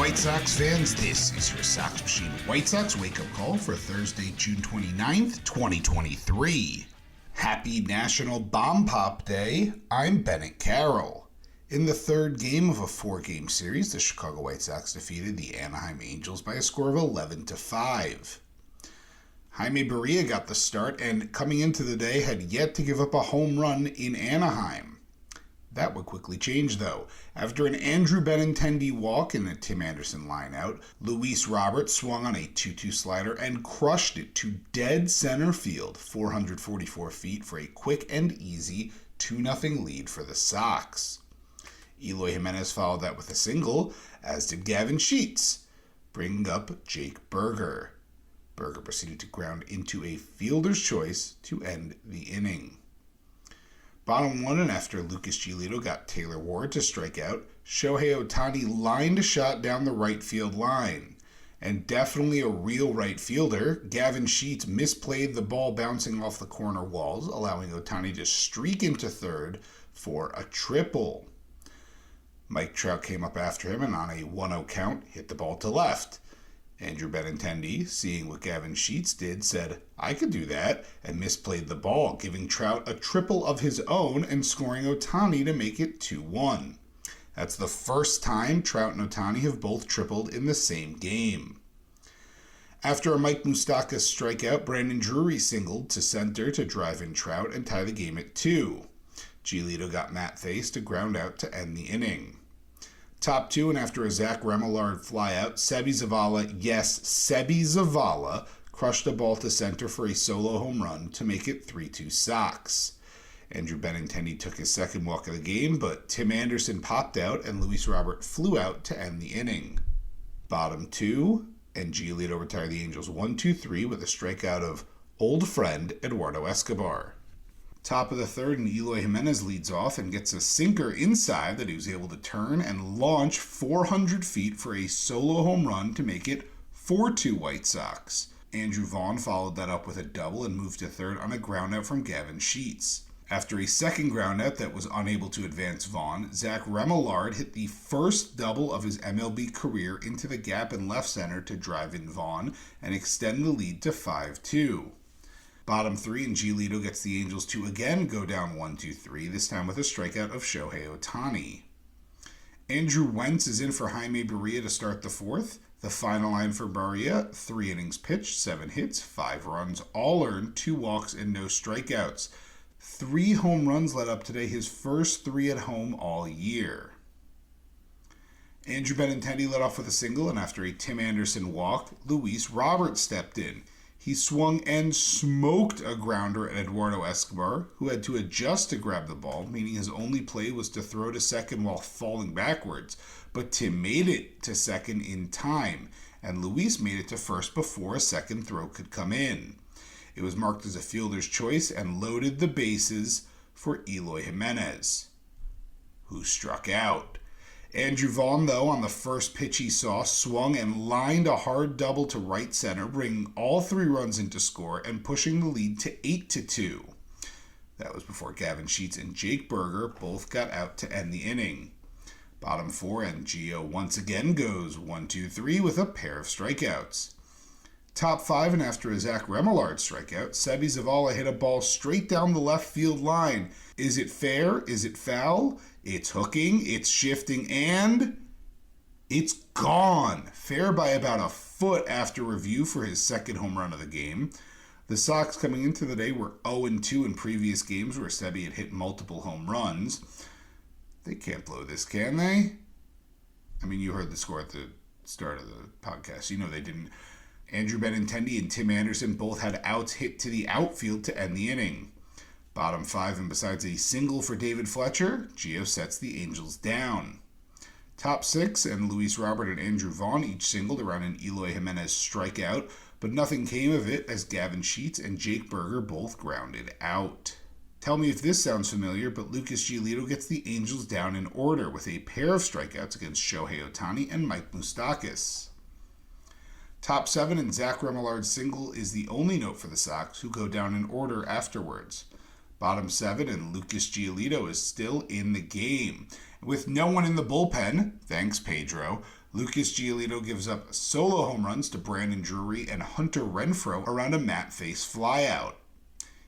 White Sox fans, this is your Sox Machine White Sox wake-up call for Thursday, June 29th, 2023. Happy National Bomb Pop Day. I'm Bennett Carroll. In the third game of a four-game series, the Chicago White Sox defeated the Anaheim Angels by a score of 11-5. Jaime Barría got the start and, coming into the day, had yet to give up a home run in Anaheim. That would quickly change, though. After an Andrew Benintendi walk and a Tim Anderson lineout, Luis Robert swung on a 2-2 slider and crushed it to dead center field, 444 feet, for a quick and easy 2-0 lead for the Sox. Eloy Jimenez followed that with a single, as did Gavin Sheets, bringing up Jake Burger. Burger proceeded to ground into a fielder's choice to end the inning. Bottom one, and after Lucas Giolito got Taylor Ward to strike out, Shohei Ohtani lined a shot down the right field line. And definitely a real right fielder, Gavin Sheets misplayed the ball bouncing off the corner walls, allowing Ohtani to streak into third for a triple. Mike Trout came up after him and on a 1-0 count hit the ball to left. Andrew Benintendi, seeing what Gavin Sheets did, said, "I could do that," and misplayed the ball, giving Trout a triple of his own and scoring Ohtani to make it 2-1. That's the first time Trout and Ohtani have both tripled in the same game. After a Mike Moustakas strikeout, Brandon Drury singled to center to drive in Trout and tie the game at 2. Giolito got Matt Thaiss to ground out to end the inning. Top two, and after a Zach Remillard flyout, Seby Zavala, yes, Seby Zavala, crushed a ball to center for a solo home run to make it 3-2 Sox. Andrew Benintendi took his second walk of the game, but Tim Anderson popped out and Luis Robert flew out to end the inning. Bottom two, and Giolito retired the Angels 1-2-3 with a strikeout of old friend Eduardo Escobar. Top of the third, and Eloy Jimenez leads off and gets a sinker inside that he was able to turn and launch 400 feet for a solo home run to make it 4-2 White Sox. Andrew Vaughn followed that up with a double and moved to third on a groundout from Gavin Sheets. After a second groundout that was unable to advance Vaughn, Zach Remillard hit the first double of his MLB career into the gap in left center to drive in Vaughn and extend the lead to 5-2. Bottom three, and Giolito gets the Angels to again go down 1-2-3, this time with a strikeout of Shohei Ohtani. Andrew Wentz is in for Jaime Barría to start the fourth. The final line for Barría, 3 innings pitched, 7 hits, 5 runs, all earned, 2 walks, and no strikeouts. 3 home runs led up today, his first 3 at home all year. Andrew Benintendi led off with a single, and after a Tim Anderson walk, Luis Robert stepped in. He swung and smoked a grounder at Eduardo Escobar, who had to adjust to grab the ball, meaning his only play was to throw to second while falling backwards. But Tim made it to second in time, and Luis made it to first before a second throw could come in. It was marked as a fielder's choice and loaded the bases for Eloy Jimenez, who struck out. Andrew Vaughn, though, on the first pitch he saw, swung and lined a hard double to right center, bringing all 3 runs into score and pushing the lead to 8-2. That was before Gavin Sheets and Jake Burger both got out to end the inning. Bottom 4, and Gio once again goes 1-2-3 with a pair of strikeouts. Top 5, and after a Zach Remillard strikeout, Seby Zavala hit a ball straight down the left field line. Is it fair? Is it foul? It's hooking, it's shifting, and it's gone. Fair by about a foot after review for his second home run of the game. The Sox coming into the day were 0-2 in previous games where Seby had hit multiple home runs. They can't blow this, can they? I mean, you heard the score at the start of the podcast. You know they didn't. Andrew Benintendi and Tim Anderson both had outs hit to the outfield to end the inning. Bottom 5, and besides a single for David Fletcher, Gio sets the Angels down. Top 6, and Luis Robert and Andrew Vaughn each singled around an Eloy Jimenez strikeout, but nothing came of it as Gavin Sheets and Jake Burger both grounded out. Tell me if this sounds familiar, but Lucas Giolito gets the Angels down in order with a pair of strikeouts against Shohei Ohtani and Mike Moustakas. Top 7, and Zach Remillard's single is the only note for the Sox, who go down in order afterwards. Bottom 7, and Lucas Giolito is still in the game. With no one in the bullpen, thanks Pedro, Lucas Giolito gives up solo home runs to Brandon Drury and Hunter Renfroe around a Matt Face flyout.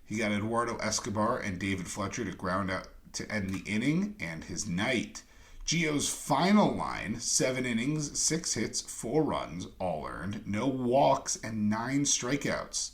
He got Eduardo Escobar and David Fletcher to ground out to end the inning and his night. Gio's final line, 7 innings, 6 hits, 4 runs, all earned, no walks, and 9 strikeouts.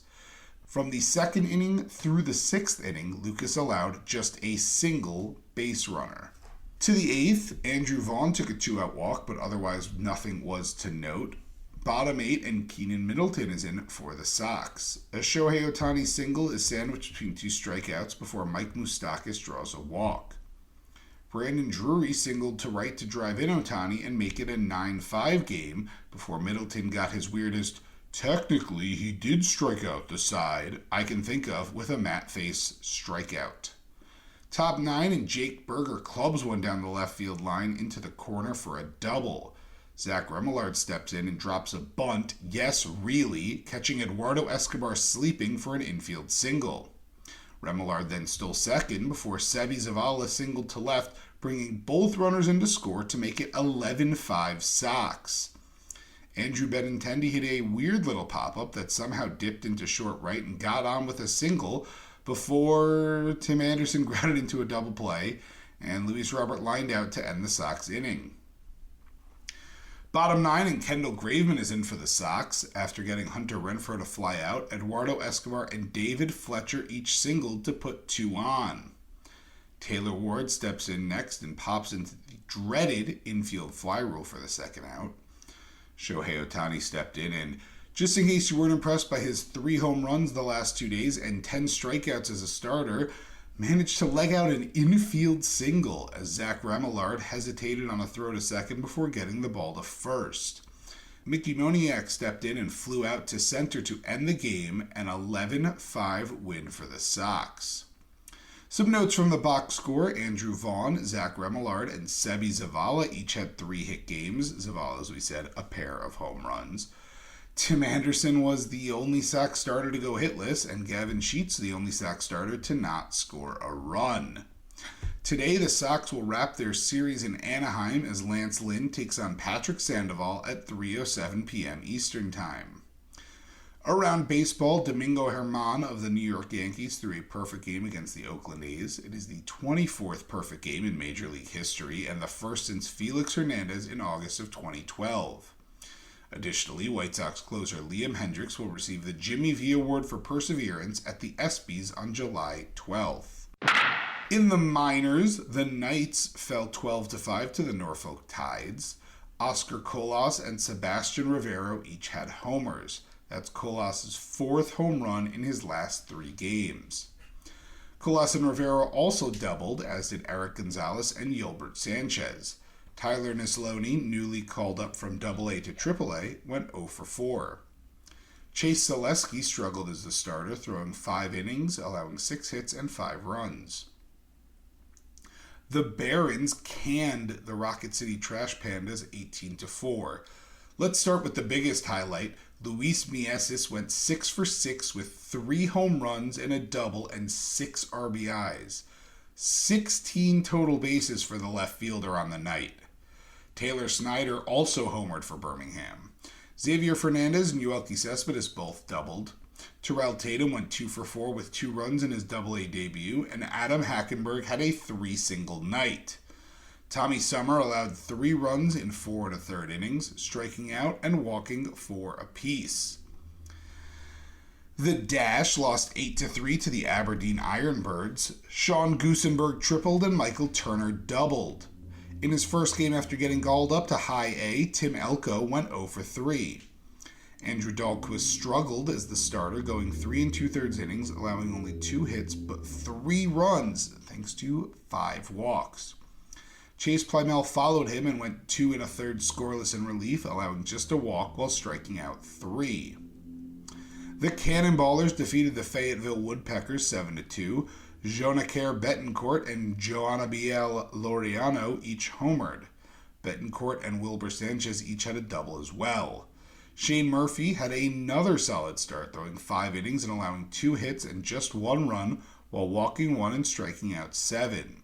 From the second inning through the 6th inning, Lucas allowed just a single base runner. To the 8th, Andrew Vaughn took a 2-out walk, but otherwise nothing was to note. Bottom 8 and Keenan Middleton is in for the Sox. A Shohei Ohtani single is sandwiched between 2 strikeouts before Mike Moustakas draws a walk. Brandon Drury singled to right to drive in Ohtani and make it a 9-5 game before Middleton got his weirdest, technically he did strike out the side I can think of with a Matt Face strikeout. Top 9 and Jake Berger clubs one down the left field line into the corner for a double. Zach Remillard steps in and drops a bunt, yes really, catching Eduardo Escobar sleeping for an infield single. Remillard then stole second before Seby Zavala singled to left, bringing both runners into score to make it 11-5 Sox. Andrew Benintendi hit a weird little pop-up that somehow dipped into short right and got on with a single before Tim Anderson grounded into a double play and Luis Robert lined out to end the Sox inning. Bottom 9 and Kendall Graveman is in for the Sox after getting Hunter Renfroe to fly out. Eduardo Escobar and David Fletcher each singled to put 2 on. Taylor Ward steps in next and pops into the dreaded infield fly rule for the second out. Shohei Ohtani stepped in and, just in case you weren't impressed by his 3 home runs the last 2 days and 10 strikeouts as a starter, managed to leg out an infield single as Zach Remillard hesitated on a throw to second before getting the ball to first. Mickey Moniak stepped in and flew out to center to end the game, an 11-5 win for the Sox. Some notes from the box score: Andrew Vaughn, Zach Remillard, and Seby Zavala each had 3 hit games. Zavala, as we said, a pair of home runs. Tim Anderson was the only Sox starter to go hitless, and Gavin Sheets the only Sox starter to not score a run. Today, the Sox will wrap their series in Anaheim as Lance Lynn takes on Patrick Sandoval at 3:07 p.m. Eastern Time. Around baseball, Domingo Germán of the New York Yankees threw a perfect game against the Oakland A's. It is the 24th perfect game in Major League history and the first since Felix Hernandez in August of 2012. Additionally, White Sox closer Liam Hendriks will receive the Jimmy V Award for Perseverance at the ESPYs on July 12th. In the minors, the Knights fell 12-5 to the Norfolk Tides. Oscar Colas and Sebastian Rivero each had homers. That's Colas' 4th home run in his last 3 games. Colas and Rivero also doubled, as did Eric Gonzalez and Yolbert Sanchez. Tyler Neslony, newly called up from AA to AAA, went 0 for 4. Chase Zaleski struggled as the starter, throwing 5 innings, allowing 6 hits and 5 runs. The Barons canned the Rocket City Trash Pandas 18-4. Let's start with the biggest highlight. Luis Mieses went 6 for 6 with 3 home runs and a double and 6 RBIs. 16 total bases for the left fielder on the night. Taylor Snyder also homered for Birmingham. Xavier Fernandez and Yoelqui Cespedes both doubled. Terrell Tatum went 2 for 4 with 2 runs in his AA debut, and Adam Hackenberg had a 3-single night. Tommy Summer allowed 3 runs in 4 1/3 innings, striking out and walking 4 apiece. The Dash lost 8-3 to the Aberdeen Ironbirds. Sean Goosenberg tripled and Michael Turner doubled. In his first game after getting called up to High A, Tim Elko went 0 for 3. Andrew Dahlquist struggled as the starter, going 3 2/3 innings, allowing only 2 hits but 3 runs, thanks to 5 walks. Chase Plymell followed him and went 2 1/3 scoreless in relief, allowing just a walk while striking out 3. The Cannonballers defeated the Fayetteville Woodpeckers 7-2. Jonaker Betancourt and Joanabiel Laureano each homered. Betancourt and Wilbur Sanchez each had a double as well. Shane Murphy had another solid start, throwing 5 innings and allowing 2 hits and just 1 run while walking 1 and striking out 7.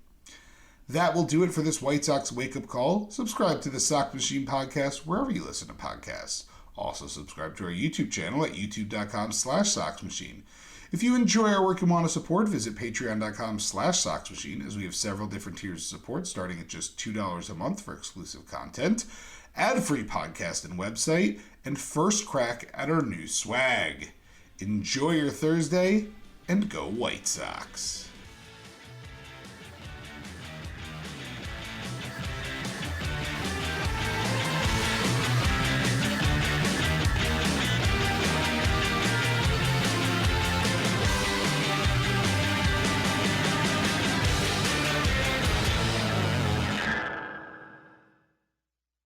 That will do it for this White Sox wake-up call. Subscribe to the Sock Machine podcast wherever you listen to podcasts. Also subscribe to our YouTube channel at youtube.com/socksmachine. If you enjoy our work and want to support, visit patreon.com/socksmachine, as we have several different tiers of support starting at just $2 a month for exclusive content, ad-free podcast and website, and first crack at our new swag. Enjoy your Thursday, and go White Sox.